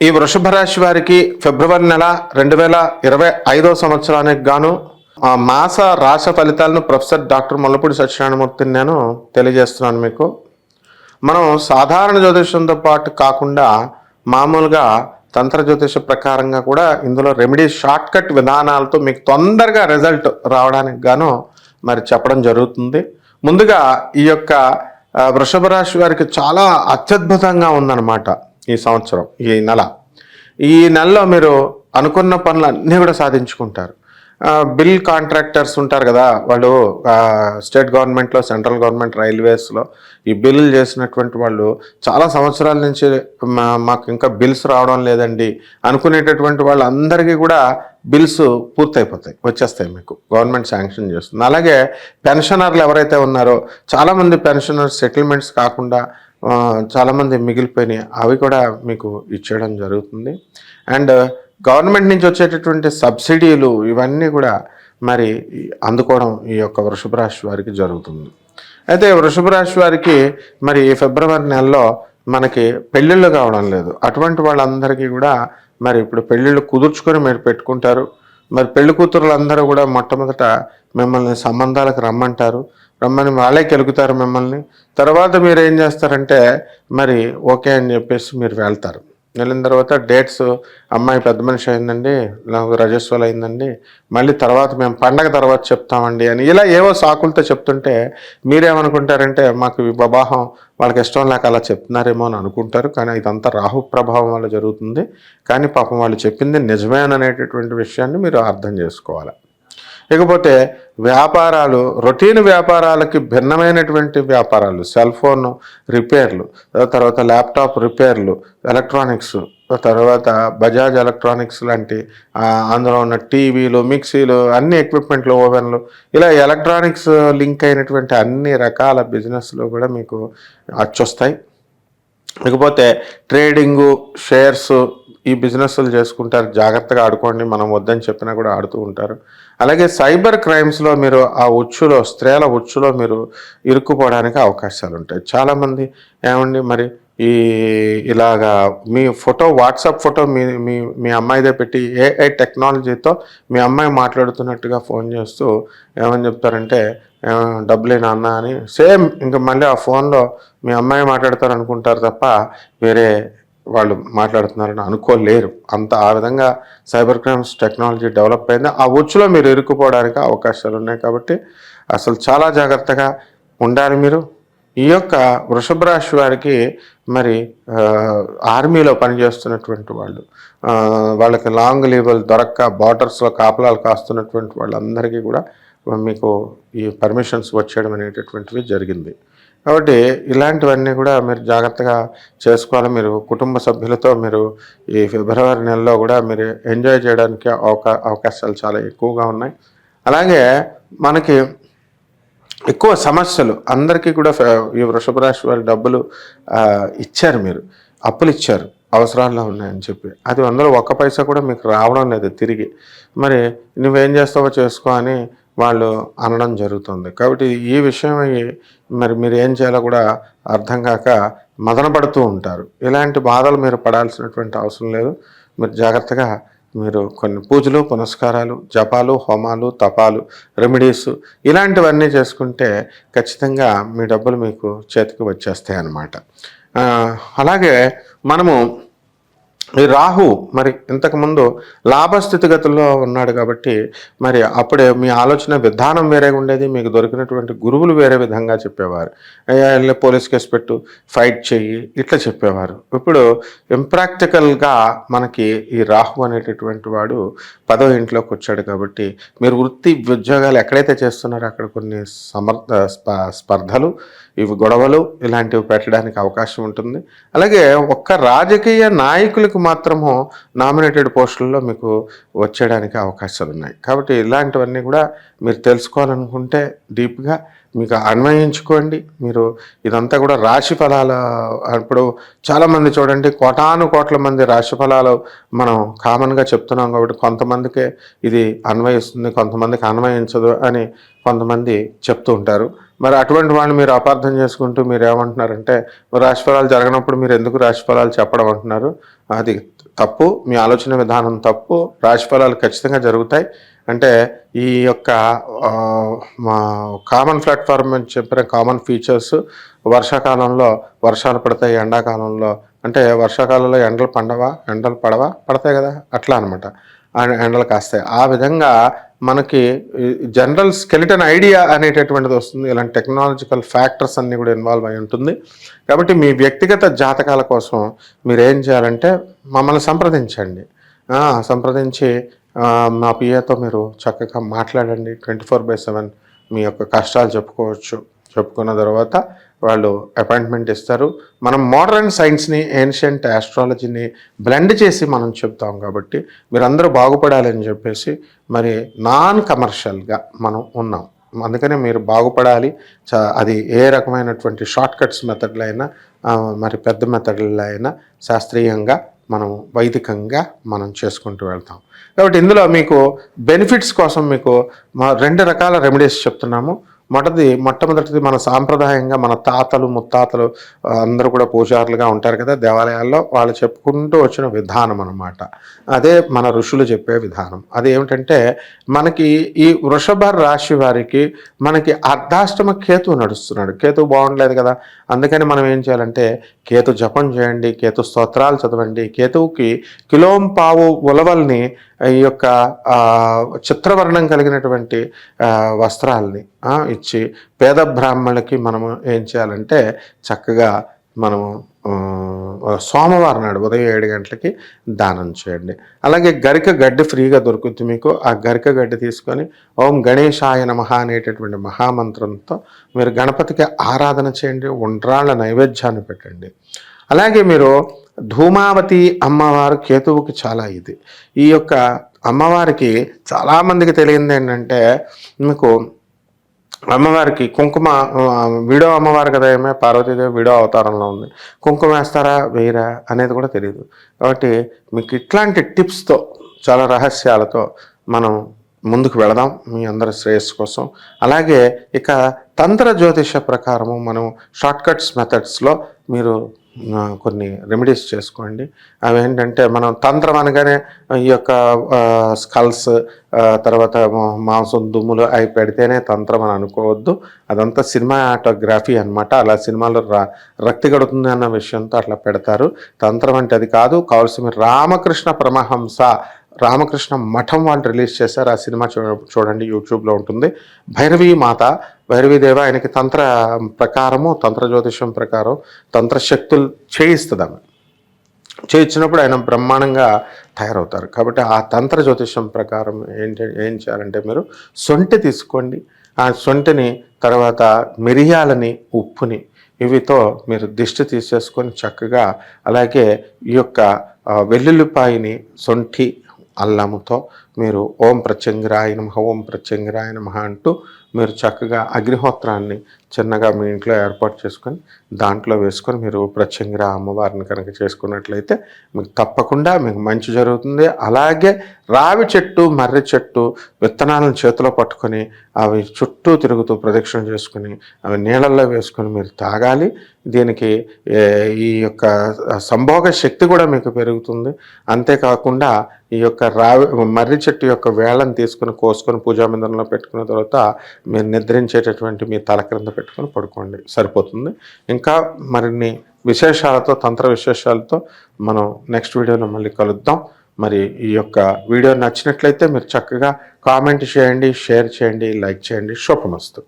ఈ వృషభ రాశి వారికి ఫిబ్రవరి నెల 2025 సంవత్సరానికి గాను మాస రాశి ఫలితాలను ప్రొఫెసర్ డాక్టర్ ముల్లపూడి సత్యనారాయణమూర్తిని నేను తెలియజేస్తున్నాను మీకు. మనం సాధారణ జ్యోతిషంతో పాటు కాకుండా మామూలుగా తంత్ర జ్యోతిష ప్రకారంగా కూడా ఇందులో రెమెడీ షార్ట్ కట్ విధానాలతో మీకు తొందరగా రిజల్ట్ రావడానికి గాను మరి చెప్పడం జరుగుతుంది. ముందుగా ఈ యొక్క వృషభ రాశి వారికి చాలా అత్యద్భుతంగా ఉందన్నమాట ఈ సంవత్సరం. ఈ నెలలో మీరు అనుకున్న పనులన్నీ కూడా సాధించుకుంటారు. బిల్ కాంట్రాక్టర్స్ ఉంటారు కదా, వాళ్ళు స్టేట్ గవర్నమెంట్లో, సెంట్రల్ గవర్నమెంట్, రైల్వేస్లో ఈ బిల్లులు చేసినటువంటి వాళ్ళు చాలా సంవత్సరాల నుంచి మాకు ఇంకా బిల్స్ రావడం లేదండి అనుకునేటటువంటి వాళ్ళందరికీ కూడా బిల్స్ పూర్తయిపోతాయి, వచ్చేస్తాయి, మీకు గవర్నమెంట్ శాంక్షన్ చేస్తుంది. అలాగే పెన్షనర్లు ఎవరైతే ఉన్నారో చాలామంది పెన్షనర్స్ సెటిల్మెంట్స్ కాకుండా చాలామంది మిగిలిపోయినాయి, అవి కూడా మీకు ఇచ్చేయడం జరుగుతుంది. అండ్ గవర్నమెంట్ నుంచి వచ్చేటటువంటి సబ్సిడీలు ఇవన్నీ కూడా మరి అందుకోవడం ఈ యొక్క వృషభ రాశి వారికి జరుగుతుంది. అయితే వృషభ రాశి వారికి మరి ఫిబ్రవరి నెలలో మనకి పెళ్ళిళ్ళు కావడం లేదు. అటువంటి వాళ్ళందరికీ కూడా మరి ఇప్పుడు పెళ్ళిళ్ళు కుదుర్చుకొని మీరు పెట్టుకుంటారు. మరి పెళ్లి కూతురులందరూ కూడా మొట్టమొదట మిమ్మల్ని సంబంధాలకు రమ్మని వాళ్ళే కెలుగుతారు మిమ్మల్ని. తర్వాత మీరు ఏం చేస్తారంటే మరి ఓకే అని చెప్పేసి మీరు వెళ్తారు. వెళ్ళిన తర్వాత డేట్స్, అమ్మాయి పెద్ద మనిషి అయిందండి, నాకు రజస్వలు అయిందండి, మళ్ళీ తర్వాత మేము పండగ తర్వాత చెప్తామండి అని ఇలా ఏవో సాకులతో చెప్తుంటే మీరేమనుకుంటారంటే మాకు వివాహం వాళ్ళకి ఇష్టం లేక అలా చెప్తున్నారేమో అని అనుకుంటారు. కానీ ఇదంతా రాహు ప్రభావం వల్ల జరుగుతుంది. కానీ పాపం వాళ్ళు చెప్పింది నిజమేననేటటువంటి విషయాన్ని మీరు అర్థం చేసుకోవాలి. ఇకపోతే వ్యాపారాలు, రొటీన్ వ్యాపారాలకి భిన్నమైనటువంటి వ్యాపారాలు, సెల్ ఫోన్ రిపేర్లు, తర్వాత ల్యాప్టాప్ రిపేర్లు, ఎలక్ట్రానిక్స్, తర్వాత బజాజ్ ఎలక్ట్రానిక్స్ లాంటి అందులో ఉన్న టీవీలు, మిక్సీలు, అన్ని ఎక్విప్మెంట్లు, ఓవెన్లు, ఇలా ఎలక్ట్రానిక్స్ లింక్ అయినటువంటి అన్ని రకాల బిజినెస్లు కూడా మీకు అచ్చొస్తాయి. ఇకపోతే ట్రేడింగు, షేర్స్, ఈ బిజినెస్లు చేసుకుంటారు. జాగ్రత్తగా ఆడుకోండి, మనం వద్దని చెప్పినా కూడా ఆడుతూ ఉంటారు. అలాగే సైబర్ క్రైమ్స్లో మీరు ఆ ఉచ్చులో, స్త్రీల ఉచ్చులో మీరు ఇరుక్కుపోవడానికి అవకాశాలు ఉంటాయి. చాలామంది ఏమండి మరి ఇలాగా మీ ఫోటో, వాట్సాప్ ఫోటో మీ అమ్మాయిదే పెట్టి ఏఐ టెక్నాలజీతో మీ అమ్మాయి మాట్లాడుతున్నట్టుగా ఫోన్ చేస్తూ ఏమని చెప్తారంటే డబ్బులే నాన్న అని, సేమ్ ఇంకా మళ్ళీ ఆ ఫోన్లో మీ అమ్మాయి మాట్లాడతారు అనుకుంటారు తప్ప వేరే వాళ్ళు మాట్లాడుతున్నారని అనుకోలేరు. ఆ విధంగా సైబర్ క్రైమ్స్ టెక్నాలజీ డెవలప్ అయింది. ఆ ఉచ్చులో మీరు ఇరుక్కుపోవడానికి అవకాశాలు ఉన్నాయి. కాబట్టి అసలు చాలా జాగ్రత్తగా ఉండాలి మీరు. ఈ యొక్క వృషభ రాశి వారికి మరి ఆర్మీలో పనిచేస్తున్నటువంటి వాళ్ళు, వాళ్ళకి లాంగ్ లీవ్లు దొరక్క బార్డర్స్లో కాపలాలు కాస్తున్నటువంటి వాళ్ళందరికీ కూడా మీకు ఈ పర్మిషన్స్ వచ్చేయడం అనేటటువంటివి జరిగింది. కాబట్టి ఇలాంటివన్నీ కూడా మీరు జాగ్రత్తగా చేసుకోవాలి. మీరు కుటుంబ సభ్యులతో మీరు ఈ ఫిబ్రవరి నెలలో కూడా మీరు ఎంజాయ్ చేయడానికి అవకాశాలు చాలా ఎక్కువగా ఉన్నాయి. అలాగే మనకి ఎక్కువ సమస్యలు అందరికీ కూడా ఈ వృషభ రాశి వారి డబ్బులు ఇచ్చారు, మీరు అప్పులు ఇచ్చారు అవసరాల్లో ఉన్నాయని చెప్పి, అది అందులో ఒక్క పైసా కూడా మీకు రావడం లేదు తిరిగి. మరి నువ్వేం చేస్తావో చేసుకో అని వాళ్ళు అనడం జరుగుతుంది. కాబట్టి ఈ విషయం మరి మీరు ఏం చేయాలో కూడా అర్థం కాక మదన పడుతూ ఉంటారు. ఇలాంటి బాధలు మీరు పడాల్సినటువంటి అవసరం లేదు. మీరు జాగ్రత్తగా మీరు కొన్ని పూజలు, పునస్కారాలు, జపాలు, హోమాలు, తపాలు, రెమెడీస్ ఇలాంటివన్నీ చేసుకుంటే ఖచ్చితంగా మీ డబ్బులు మీకు చేతికి వచ్చేస్తాయి అన్నమాట. అలాగే మనము ఈ రాహు మరి ఇంతకుముందు లాభస్థితిగతుల్లో ఉన్నాడు కాబట్టి మరి అప్పుడే మీ ఆలోచన విధానం వేరేగా ఉండేది. మీకు దొరికినటువంటి గురువులు వేరే విధంగా చెప్పేవారు. వెళ్ళి పోలీస్ కేసు పెట్టు, ఫైట్ చెయ్యి, ఇట్లా చెప్పేవారు. ఇప్పుడు ఇంప్రాక్టికల్గా మనకి ఈ రాహు అనేటటువంటి వాడు 10వ ఇంట్లోకి వచ్చాడు. కాబట్టి మీరు వృత్తి ఉద్యోగాలు ఎక్కడైతే చేస్తున్నారో అక్కడ కొన్ని స్పర్ధలు, ఇవి గొడవలు ఇలాంటివి పెట్టడానికి అవకాశం ఉంటుంది. అలాగే ఒక్క రాజకీయ నాయకులకు మాత్రము నామినేటెడ్ పోస్టుల్లో మీకు వచ్చేయడానికి అవకాశాలు ఉన్నాయి. కాబట్టి ఇలాంటివన్నీ కూడా మీరు తెలుసుకోవాలనుకుంటే డీప్గా మీకు అన్వయించుకోండి. మీరు ఇదంతా కూడా రాశి ఫలాల ఇప్పుడు చాలామంది చూడండి, కోటాను కోట్ల మంది రాశి ఫలాలు మనం కామన్గా చెప్తున్నాం కాబట్టి కొంతమందికే ఇది అన్వయిస్తుంది, కొంతమందికి అన్వయించదు అని కొంతమంది చెప్తూ ఉంటారు. మరి అటువంటి వాళ్ళు మీరు అపార్థం చేసుకుంటూ మీరు ఏమంటున్నారంటే, రాశి ఫలాలు జరగనప్పుడు మీరు ఎందుకు రాశి ఫలాలు చెప్పడం అంటున్నారు. అది తప్పు, మీ ఆలోచన విధానం తప్పు. రాశి ఫలాలు ఖచ్చితంగా జరుగుతాయి. అంటే ఈ యొక్క మా కామన్ ప్లాట్ఫామ్ అని చెప్పిన కామన్ ఫీచర్స్, వర్షాకాలంలో వర్షాలు పడతాయి, ఎండాకాలంలో అంటే వర్షాకాలంలో ఎండలు పడవా, పడతాయి కదా, అట్లా అనమాట. ఎండలు కాస్తాయి. ఆ విధంగా మనకి జనరల్ స్కెలిటన్ ఐడియా అనేటటువంటిది వస్తుంది. ఇలాంటి టెక్నాలజికల్ ఫ్యాక్టర్స్ అన్నీ కూడా ఇన్వాల్వ్ అయి ఉంటుంది. కాబట్టి మీ వ్యక్తిగత జాతకాల కోసం మీరు ఏం చేయాలంటే మమ్మల్ని సంప్రదించండి. సంప్రదించి మా పిఏతో మీరు చక్కగా మాట్లాడండి. 24/7 మీ యొక్క కష్టాలు చెప్పుకోవచ్చు. చెప్పుకున్న తర్వాత వాళ్ళు అపాయింట్మెంట్ ఇస్తారు. మనం మోడర్న్ సైన్స్ని, ఏన్షియంట్ ఆస్ట్రాలజీని బ్లెండ్ చేసి మనం చెప్తాం. కాబట్టి మీరందరూ బాగుపడాలని చెప్పేసి మరి నాన్ కమర్షియల్గా మనం ఉన్నాం. అందుకనే మీరు బాగుపడాలి. అది ఏ రకమైనటువంటి షార్ట్ కట్స్ మెథడ్లో అయినా, మరి పెద్ద మెథడ్లలో అయినా శాస్త్రీయంగా మనం వైదికంగా మనం చేసుకుంటూ వెళ్తాం. కాబట్టి ఇందులో మీకు బెనిఫిట్స్ కోసం మీకు 2 రకాల రెమెడీస్ చెప్తున్నాము. మొట్టమొదటిది మన సాంప్రదాయంగా మన తాతలు ముత్తాతలు అందరూ కూడా పూజారులుగా ఉంటారు కదా దేవాలయాల్లో, వాళ్ళు చెప్పుకుంటూ వచ్చిన విధానం అన్నమాట. అదే మన ఋషులు చెప్పే విధానం. అదేమిటంటే మనకి ఈ వృషభ రాశి వారికి మనకి అర్ధాష్టమ కేతు నడుస్తున్నాడు. కేతు బాగుండలేదు కదా, అందుకని మనం ఏం చేయాలంటే కేతు జపం చేయండి, కేతు స్తోత్రాలు చదవండి. కేతువుకి కిలోంపావు ఉలవల్ని, ఈ యొక్క చిత్రవర్ణం కలిగినటువంటి వస్త్రాలని ఇచ్చి పేద బ్రాహ్మణులకి మనము ఏం చేయాలంటే చక్కగా మనము సోమవారం నాడు ఉదయం 7 గంటలకి దానం చేయండి. అలాగే గరిక గడ్డి ఫ్రీగా దొరుకుతుంది మీకు. ఆ గరిక గడ్డి తీసుకొని ఓం గణేశాయ నమః అనేటటువంటి మహామంత్రంతో మీరు గణపతికి ఆరాధన చేయండి. ఉండ్రాళ్ళ నైవేద్యాన్ని పెట్టండి. అలాగే మీరు ధూమావతి అమ్మవారు కేతువుకి చాలా ఇది. ఈ యొక్క అమ్మవారికి చాలామందికి తెలియంది ఏంటంటే, మీకు అమ్మవారికి కుంకుమ, వీడో అమ్మవారు కదా, ఏమే పార్వతీదేవి వీడో అవతారంలో ఉంది. కుంకుమ వేస్తారా వేయరా అనేది కూడా తెలియదు. కాబట్టి మీకు ఇట్లాంటి టిప్స్తో, చాలా రహస్యాలతో మనం ముందుకు వెళదాం మీ అందరి శ్రేయస్సు కోసం. అలాగే ఇక తంత్ర జ్యోతిష ప్రకారము మనం షార్ట్కట్స్ మెథడ్స్లో మీరు కొన్ని రెమెడీస్ చేసుకోండి. అవి ఏంటంటే, మనం తంత్రం అనగానే ఈ యొక్క స్కల్స్, తర్వాత మాంసం దుమ్ములు అవి పెడితేనే తంత్రం అని అనుకోవద్దు. అదంతా సినిమాటోగ్రఫీ అనమాట. అలా సినిమాలో రక్తి గడుతుంది అన్న విషయంతో అట్లా పెడతారు. తంత్రం అంటే అది కాదు. కావాల్సిన రామకృష్ణ పరమహంస, రామకృష్ణ మఠం వాళ్ళు రిలీజ్ చేశారు. ఆ సినిమా చూడండి, యూట్యూబ్లో ఉంటుంది. భైరవీ మాత, భైరవీదేవి ఆయనకి తంత్ర ప్రకారము, తంత్ర జ్యోతిషం ప్రకారం తంత్రశక్తులు చేయిస్తుంది. ఆమె చేయించినప్పుడు ఆయన బ్రహ్మాండంగా తయారవుతారు. కాబట్టి ఆ తంత్ర జ్యోతిషం ప్రకారం ఏం చేయాలంటే, మీరు సొంఠి తీసుకోండి. ఆ సొంఠిని, తర్వాత మిరియాలని, ఉప్పుని, ఇవితో మీరు దిష్టి తీసేసుకొని చక్కగా, అలాగే ఈ యొక్క వెల్లుల్లిపాయని, సొంఠి, అల్లముతో మీరు ఓం ప్రత్యంగిరాయ నమః, ఓం ప్రత్యంగిరాయ నమః అంటూ మీరు చక్కగా అగ్నిహోత్రాన్ని చిన్నగా మీ ఇంట్లో ఏర్పాటు చేసుకొని దాంట్లో వేసుకొని మీరు ప్రత్యంగిర అమ్మవారిని కనుక చేసుకున్నట్లయితే మీకు తప్పకుండా మీకు మంచి జరుగుతుంది. అలాగే రావి చెట్టు, మర్రి చెట్టు విత్తనాలను చేతిలో పట్టుకొని అవి చుట్టూ తిరుగుతూ ప్రదక్షిణ చేసుకుని అవి నీళ్ళల్లో వేసుకొని మీరు తాగాలి. దీనికి ఈ యొక్క సంభోగ శక్తి కూడా మీకు పెరుగుతుంది. అంతేకాకుండా ఈ యొక్క మర్రి చెట్టు యొక్క వేళ్ళని తీసుకుని కోసుకొని పూజా మందిరంలో పెట్టుకున్న తర్వాత మీరు నిద్రించేటటువంటి మీ తల క్రింద పెట్టుకొని పడుకోండి, సరిపోతుంది. ఇంకా మరిన్ని విశేషాలతో, తంత్ర విశేషాలతో మనం నెక్స్ట్ వీడియోలో మళ్ళీ కలుద్దాం. మరి ఈ యొక్క వీడియో నచ్చినట్లయితే మీరు చక్కగా కామెంట్ చేయండి, షేర్ చేయండి, లైక్ చేయండి. శుభమస్తు.